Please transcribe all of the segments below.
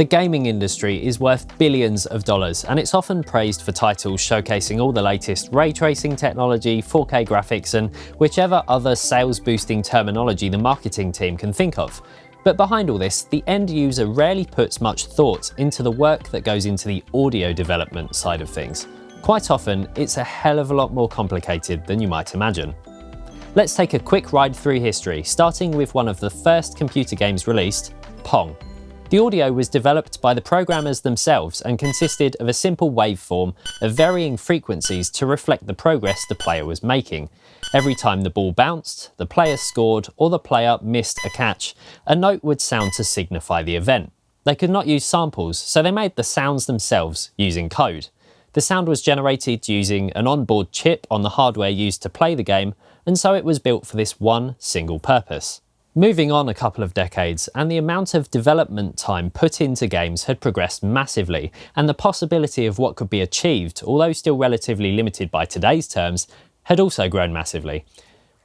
The gaming industry is worth billions of dollars, and it's often praised for titles showcasing all the latest ray tracing technology, 4K graphics, and whichever other sales-boosting terminology the marketing team can think of. But behind all this, the end user rarely puts much thought into the work that goes into the audio development side of things. Quite often, it's a hell of a lot more complicated than you might imagine. Let's take a quick ride through history, starting with one of the first computer games released, Pong. The audio was developed by the programmers themselves and consisted of a simple waveform of varying frequencies to reflect the progress the player was making. Every time the ball bounced, the player scored, or the player missed a catch, a note would sound to signify the event. They could not use samples, so they made the sounds themselves using code. The sound was generated using an onboard chip on the hardware used to play the game, and so it was built for this one single purpose. Moving on a couple of decades, and the amount of development time put into games had progressed massively, and the possibility of what could be achieved, although still relatively limited by today's terms, had also grown massively.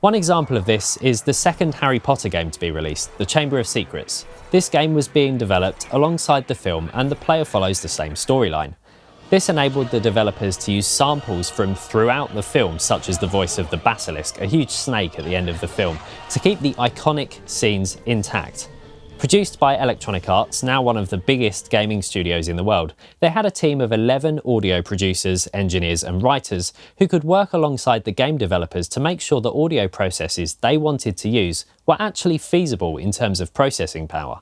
One example of this is the second Harry Potter game to be released, The Chamber of Secrets. This game was being developed alongside the film, and the player follows the same storyline. This enabled the developers to use samples from throughout the film, such as the voice of the basilisk, a huge snake at the end of the film, to keep the iconic scenes intact. Produced by Electronic Arts, now one of the biggest gaming studios in the world, they had a team of 11 audio producers, engineers and writers who could work alongside the game developers to make sure the audio processes they wanted to use were actually feasible in terms of processing power.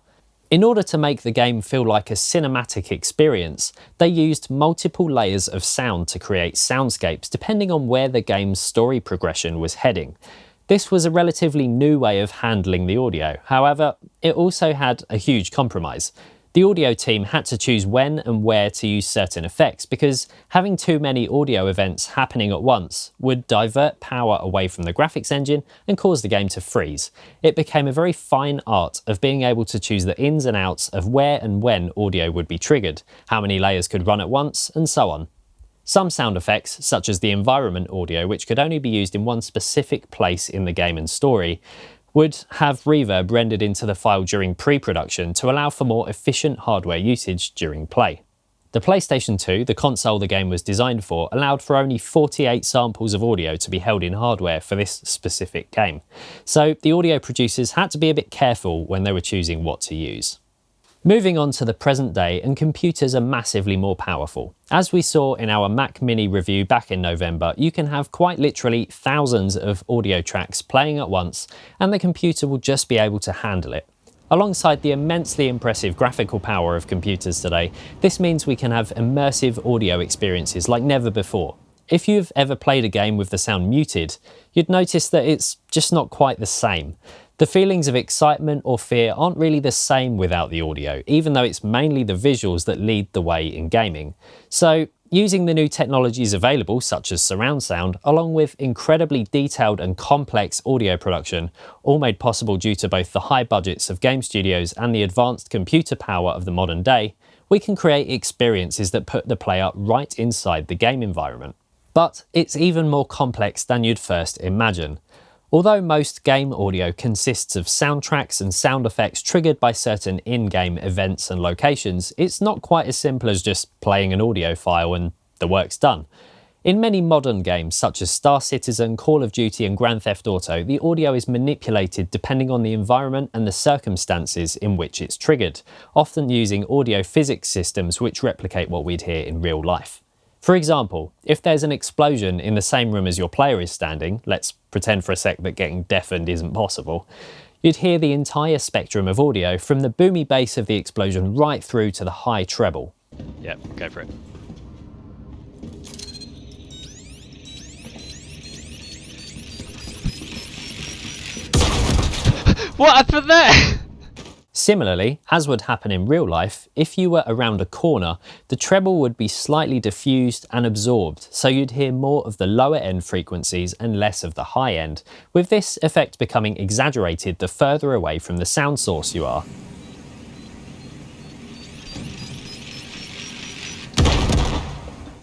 In order to make the game feel like a cinematic experience, they used multiple layers of sound to create soundscapes depending on where the game's story progression was heading. This was a relatively new way of handling the audio. However, it also had a huge compromise. The audio team had to choose when and where to use certain effects because having too many audio events happening at once would divert power away from the graphics engine and cause the game to freeze. It became a very fine art of being able to choose the ins and outs of where and when audio would be triggered, how many layers could run at once, and so on. Some sound effects, such as the environment audio, which could only be used in one specific place in the game and story, would have reverb rendered into the file during pre-production to allow for more efficient hardware usage during play. The PlayStation 2, the console the game was designed for, allowed for only 48 samples of audio to be held in hardware for this specific game. So the audio producers had to be a bit careful when they were choosing what to use. Moving on to the present day, and computers are massively more powerful. As we saw in our Mac Mini review back in November, you can have quite literally thousands of audio tracks playing at once, and the computer will just be able to handle it. Alongside the immensely impressive graphical power of computers today, this means we can have immersive audio experiences like never before. If you've ever played a game with the sound muted, you'd notice that it's just not quite the same. The feelings of excitement or fear aren't really the same without the audio, even though it's mainly the visuals that lead the way in gaming. So, using the new technologies available, such as surround sound, along with incredibly detailed and complex audio production, all made possible due to both the high budgets of game studios and the advanced computer power of the modern day, we can create experiences that put the player right inside the game environment. But it's even more complex than you'd first imagine. Although most game audio consists of soundtracks and sound effects triggered by certain in-game events and locations, it's not quite as simple as just playing an audio file and the work's done. In many modern games such as Star Citizen, Call of Duty and Grand Theft Auto, the audio is manipulated depending on the environment and the circumstances in which it's triggered, often using audio physics systems which replicate what we'd hear in real life. For example, if there's an explosion in the same room as your player is standing, let's pretend for a sec that getting deafened isn't possible, you'd hear the entire spectrum of audio from the boomy bass of the explosion right through to the high treble. Yep, go for it. What happened there? Similarly, as would happen in real life, if you were around a corner, the treble would be slightly diffused and absorbed, so you'd hear more of the lower end frequencies and less of the high end, with this effect becoming exaggerated the further away from the sound source you are.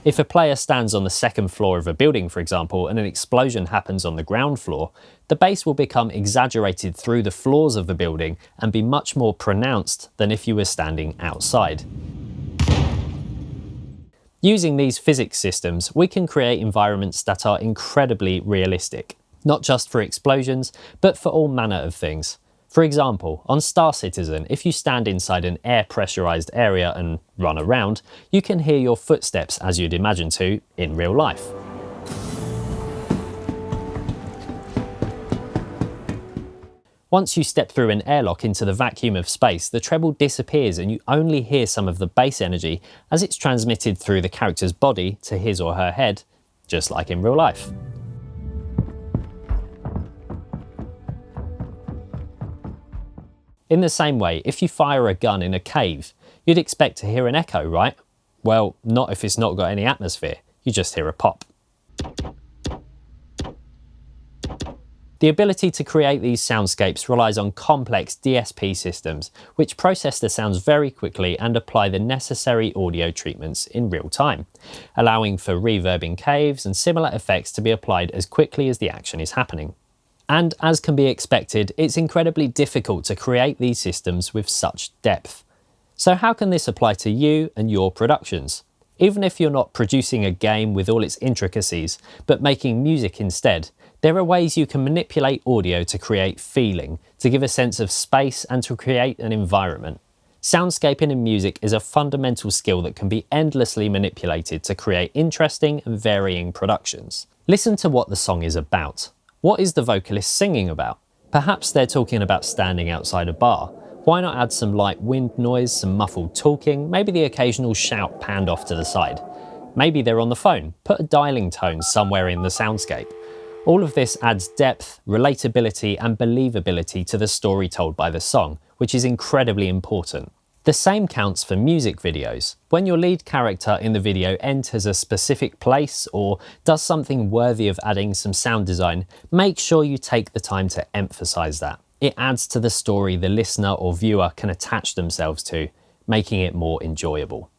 If a player stands on the second floor of a building, for example, and an explosion happens on the ground floor, the bass will become exaggerated through the floors of the building and be much more pronounced than if you were standing outside. Using these physics systems, we can create environments that are incredibly realistic, not just for explosions, but for all manner of things. For example, on Star Citizen, if you stand inside an air pressurized area and run around, you can hear your footsteps as you'd imagine to in real life. Once you step through an airlock into the vacuum of space, the treble disappears and you only hear some of the bass energy as it's transmitted through the character's body to his or her head, just like in real life. In the same way, if you fire a gun in a cave, you'd expect to hear an echo, right? Well, not if it's not got any atmosphere. You just hear a pop. The ability to create these soundscapes relies on complex DSP systems, which process the sounds very quickly and apply the necessary audio treatments in real time, allowing for reverb in caves and similar effects to be applied as quickly as the action is happening. And as can be expected, it's incredibly difficult to create these systems with such depth. So how can this apply to you and your productions? Even if you're not producing a game with all its intricacies, but making music instead, there are ways you can manipulate audio to create feeling, to give a sense of space and to create an environment. Soundscaping in music is a fundamental skill that can be endlessly manipulated to create interesting and varying productions. Listen to what the song is about. What is the vocalist singing about? Perhaps they're talking about standing outside a bar. Why not add some light wind noise, some muffled talking, maybe the occasional shout panned off to the side? Maybe they're on the phone. Put a dialing tone somewhere in the soundscape. All of this adds depth, relatability, and believability to the story told by the song, which is incredibly important. The same counts for music videos. When your lead character in the video enters a specific place or does something worthy of adding some sound design, make sure you take the time to emphasize that. It adds to the story the listener or viewer can attach themselves to, making it more enjoyable.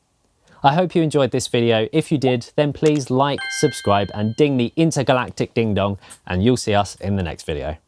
I hope you enjoyed this video. If you did, then please like, subscribe, and ding the intergalactic ding dong, and you'll see us in the next video.